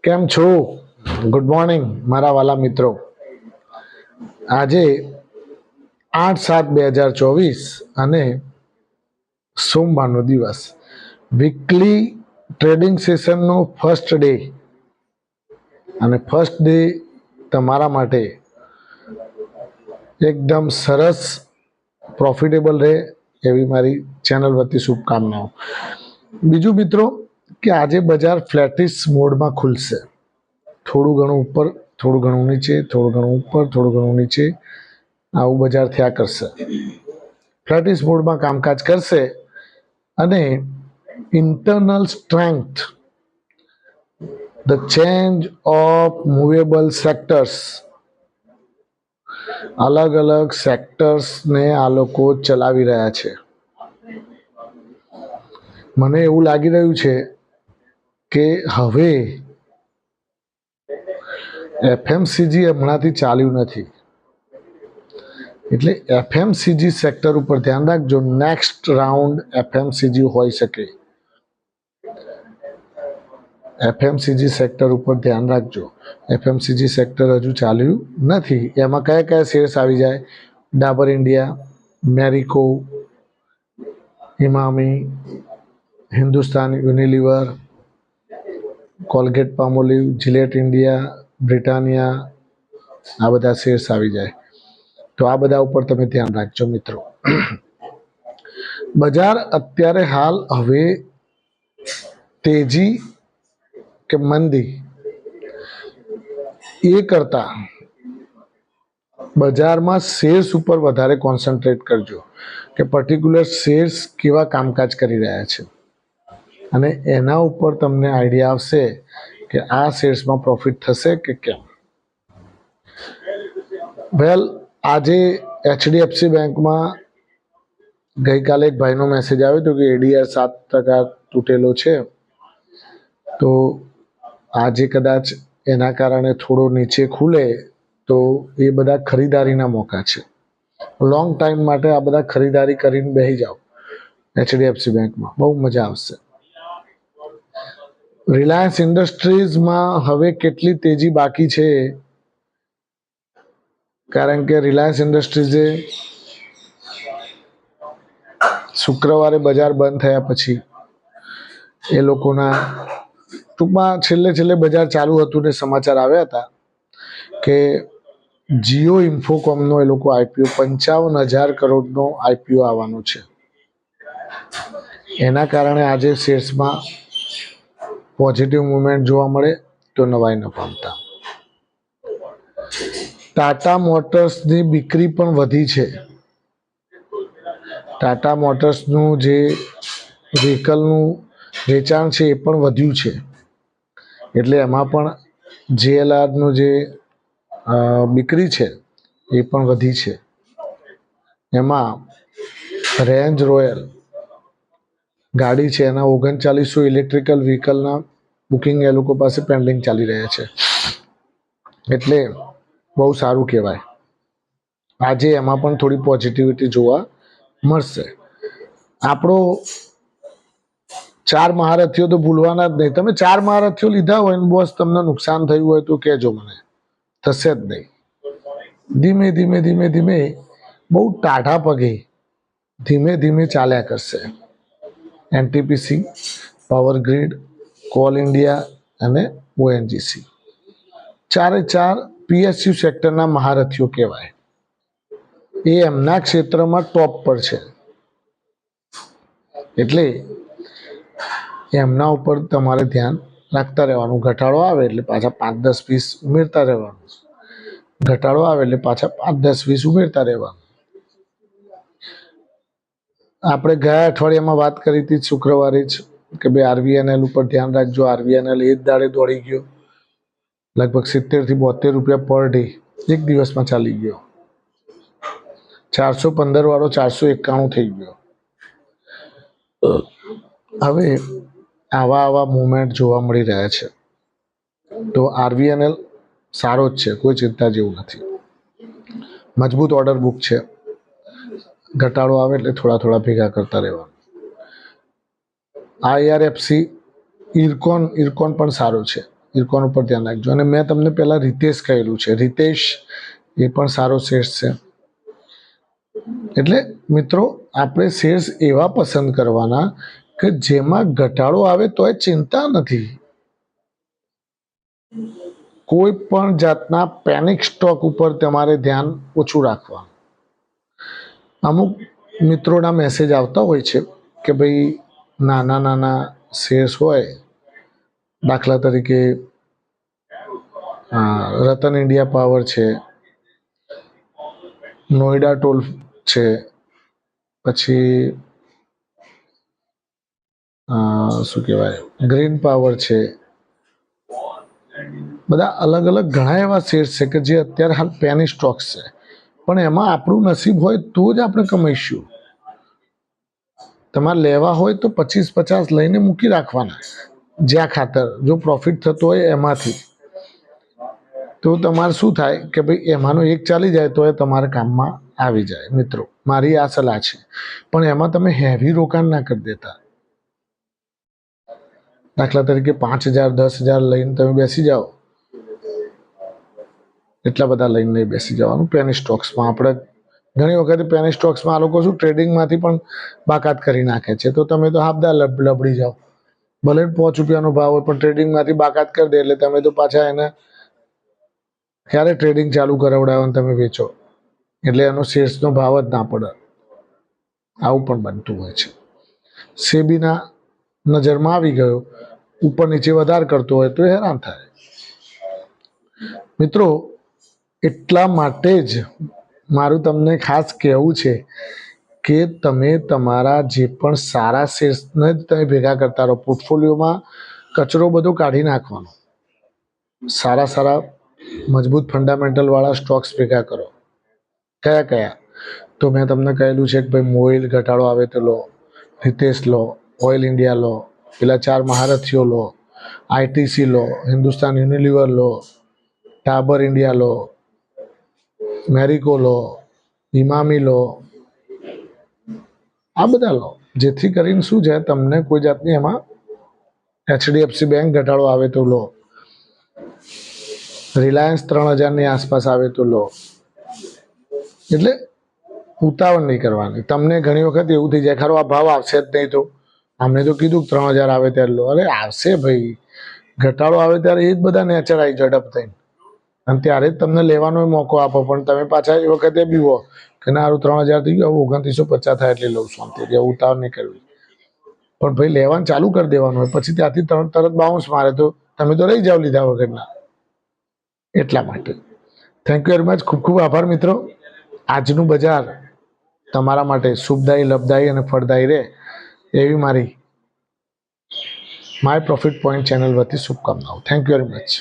કેમ છો? Good morning મારા વાલા મિત્રો. આજે 8/7/2024 અને સોમવારનો દિવસ, વીકલી ટ્રેડિંગ સેશનનો ફર્સ્ટ ડે. અને ફર્સ્ટ ડે તમારા માટે એકદમ સરસ પ્રોફિટેબલ રહે એવી મારી ચેનલ વતી શુભકામનાઓ. બીજું મિત્રો કે આજે બજાર ફ્લેટિશ મોડમાં ખુલશે. થોડું ઘણું ઉપર, થોડું ઘણું નીચે, થોડું ઘણું ઉપર, થોડું ઘણું નીચે, આવું બજાર થયા કરશે. ફ્લેટિશ મોડમાં કામકાજ કરશે અને internal strength, the change of movable sectors, અલગ અલગ સેક્ટર્સને આ લોકો ચલાવી રહ્યા છે. મને એવું લાગી રહ્યું છે કે હવે એફએમસીજી હમણાંથી ચાલ્યું નથી, એટલે એફએમસીજી સેક્ટર ઉપર ધ્યાન રાખજો. નેક્સ્ટ રાઉન્ડ એફએમસીજી હોઈ શકે. એફએમસીજી સેક્ટર ઉપર ધ્યાન રાખજો. એફએમસીજી સેક્ટર હજુ ચાલ્યું નથી. એમાં કયા કયા શેર્સ આવી જાય? Dabur India, Marico, Emami, Hindustan Unilever, Colgate Palmolive, Gillette India, Britannia, આ બધા શેર્સ આવી જાય. તો આ બધા ઉપર તમે ધ્યાન રાખજો મિત્રો. બજાર અત્યારે હાલ હવે તેજી કે મંદી એ કરતા બજારમાં શેર્સ ઉપર વધારે કોન્સન્ટ્રેટ કરજો કે પર્ટિક્યુલર શેર્સ કેવા કામકાજ કરી રહ્યા છે, અને એના ઉપર તમને આઈડિયા આવશે કે આ શેર્સમાં પ્રોફિટ થશે કે કેમ. વેલ, આજે એચડીએફસી બેંકમાં ગઈકાલે એક ભાઈનો મેસેજ આવ્યો હતો કે એડીઆર 7% તૂટેલો છે, તો આજે કદાચ એના કારણે થોડો નીચે ખુલે તો એ બધા ખરીદારીના મોકા છે. લોંગ ટાઈમ માટે આ બધા ખરીદારી કરીને બેસી જાઓ એચડીએફસી બેંકમાં, બહુ મજા આવશે. રિલાયન્સ ઇન્ડસ્ટ્રીઝમાં હવે કેટલી તેજી બાકી છે, કારણ કે રિલાયન્સ ઇન્ડસ્ટ્રીઝે શુક્રવારે બજાર બંધ થયા પછી એ લોકોના ટૂંકમાં છેલ્લે બજાર ચાલુ હતું ને સમાચાર આવ્યા હતા કે જીઓ ઇન્ફોકોમનો એ લોકો આઈપીઓ 55,000 કરોડનો આઈપીઓ આવવાનો છે. એના કારણે આજે શેર્સમાં પોઝિટિવ મુવમેન્ટ જોવા મળે તો નવાઈ ન પામતા. ટાટા મોટર્સની બીકરી પણ વધી છે. ટાટા મોટર્સનું જે વ્હીકલનું વેચાણ છે એ પણ વધ્યું છે, એટલે એમાં પણ જેએલઆરનું જે બીકરી છે એ પણ વધી છે. એમાં રેન્જ રોયલ ગાડી છે એના 3900 ઇલેક્ટ્રિકલ વ્હીકલના બુકિંગ એ લોકો પાસે પેન્ડિંગ ચાલી રહ્યા છે, એટલે બહુ સારું કહેવાય. આજે એમાં પણ થોડી પોઝિટિવિટી જોવા મળશે. આપણો 4 મહારથીઓ તો ભૂલવાના જ નહીં. તમે 4 મહારથીઓ લીધા હોય ને બોસ, તમને નુકસાન થયું હોય તો કહેજો મને, થશે જ નહીં. ધીમે ધીમે ધીમે ધીમે બહુ ટાઢા પગે ધીમે ધીમે ચાલ્યા કરશે. NTPC, power grid, call India અને ઓએનજીસી 4 પીએસયુ સેક્ટરના મહારથીઓ કહેવાય. એ એમના ક્ષેત્રમાં ટોપ પર છે, એટલે એમના ઉપર તમારે ધ્યાન રાખતા રહેવાનું. ઘટાડો આવે એટલે પાછા 5-10 પીસ ઉમેરતા રહેવાનું. ઘટાડો આવે એટલે પાછા 5-10 પીસ ઉમેરતા રહેવાનું. આપણે ગયા અઠવાડિયામાં વાત કરી હતી શુક્રવારે જ કે ભાઈ આરવીએનએલ ઉપર ધ્યાન રાખજો. આરવીએનએલ એ જ દાડે દોડી ગયો, લગભગ 70 થી 72 રૂપિયા પર ડે એક દિવસમાં ચાલી ગયો. 415 વાળો 491 થઈ ગયો. હવે આવા મુવમેન્ટ જોવા મળી રહ્યા છે, તો આરવીએનએલ સારો જ છે, કોઈ ચિંતા જેવું નથી. મજબૂત ઓર્ડર બુક છે. ઘટાડો આવે એટલે થોડા ભેગા કરતા રહેવાનું. આઈઆરએફસી ઇરકોન પણ સારું છે, ઇરકોન ઉપર ધ્યાન રાખજો. અને મેં તમને પહેલાં રીતેશ કહેલું છે, રીતેશ એ પણ સારો શેર્સ છે. એટલે મિત્રો આપણે શેર્સ એવા પસંદ કરવાના કે જેમાં ઘટાડો આવે તોય ચિંતા નથી. કોઈ પણ જાતના પેનિક સ્ટોક ઉપર તમારે ધ્યાન ઓછું રાખવાનું. અમુક મિત્રોના મેસેજ આવતા હોય છે કે ભાઈ નાના નાના શેર્સ હોય, દાખલા તરીકે રતન ઇન્ડિયા પાવર છે, નોઈડા ટોલ છે, પછી શું કહેવાય ગ્રીન પાવર છે, બધા અલગ અલગ ઘણા એવા શેર્સ છે કે જે અત્યારે હાલ પેની સ્ટોક્સ છે. પણ એમાં આપણું નસીબ હોય તો જ આપણે કમાઈશું. તમારે લેવા હોય તો 25-50 લઈને મૂકી રાખવાના, જ્યાં ખાતર જો પ્રોફિટ થતો હોય એમાંથી. તો તમારે શું થાય કે ભાઈ એમાંનો એક ચાલી જાય તો એ તમારા કામમાં આવી જાય. મિત્રો મારી આ સલાહ છે, પણ એમાં તમે હેવી રોકાણ ના કરી દેતા. દાખલા તરીકે 5,000 10,000 લઈને તમે બેસી જાઓ, એટલા બધા લઈને નહીં બેસી જવાનું. પેની સ્ટોક્સમાં આપણે ઘણી વખત પેની સ્ટોક્સમાં આ લોકો શું ટ્રેડિંગમાંથી પણ બાકાત કરી નાખે છે. તો તમે તો હાફદા લબડી જાઓ. ભલે 5 રૂપિયાનો ભાવ હોય પણ ટ્રેડિંગમાંથી બાકાત કરી દે એટલે તમે તો પાછા એને ક્યારે ટ્રેડિંગ ચાલુ કરાવડાવો અને તમે વેચો, એટલે એનો શેર્સનો ભાવ જ ના પડે. આવું પણ બનતું હોય છે. સેબીના નજરમાં આવી ગયો, ઉપર નીચે વધારે કરતો હોય તો હેરાન થાય. મિત્રો એટલા માટે જ મારું તમને ખાસ કહેવું છે કે તમે તમારા જે પણ સારા શેર્સને જ તમે ભેગા કરતા રહો. પોર્ટફોલિયોમાં કચરો બધો કાઢી નાખવાનો, સારા મજબૂત ફંડામેન્ટલવાળા સ્ટોક્સ ભેગા કરો. કયા કયા? તો મેં તમને કહેલું છે કે ભાઈ મોઇલ ઘટાડો આવે તો લો, હિતેશ લો, ઓઇલ ઇન્ડિયા લો, પેલા 4 મહારથીઓ લો, આઈટીસી લો, હિન્દુસ્તાન યુનિલિવર લો, ડાબર ઇન્ડિયા લો, મેરિકો લો, ઇમામી લો, આ બધા લો. જેથી કરીને શું છે, તમને કોઈ જાતની એમાં HDFC બેંક ઘટાડો આવે તો લો, રિલાયન્સ 3,000ની આસપાસ આવે તો લો. એટલે ઉતાવળ નહીં કરવાની. તમને ઘણી વખત એવું થઈ જાય ખરો આ ભાવ આવશે જ નહીં, તો અમને તો કીધું 3,000 આવે ત્યારે લો. અરે આવશે ભાઈ, ઘટાડો આવે ત્યારે એ જ બધા નેચર આવી ઝડપ થઈને, અને ત્યારે જ તમને લેવાનો મોકો આપો. પણ તમે પાછા એ વખતે બીવો કે ના સારું 3,000 થઈ ગયું, 2950 થાય એટલે લઉં છું. શાંતિથી ઉતાવળ નહીં કરવી. પણ ભાઈ લેવાનું ચાલુ કરી દેવાનું હોય, પછી ત્યાંથી તરત બાઉન્સ મારે તો તમે તો રહી જાઓ લીધા વગરના. એટલા માટે થેન્ક યુ વેરી મચ. ખૂબ ખૂબ આભાર મિત્રો. આજનું બજાર તમારા માટે શુભદાયી, લાભદાયી અને ફળદાયી રહે એવી મારી માય પ્રોફિટ પોઈન્ટ ચેનલ વતી શુભકામનાઓ. Thank you very much.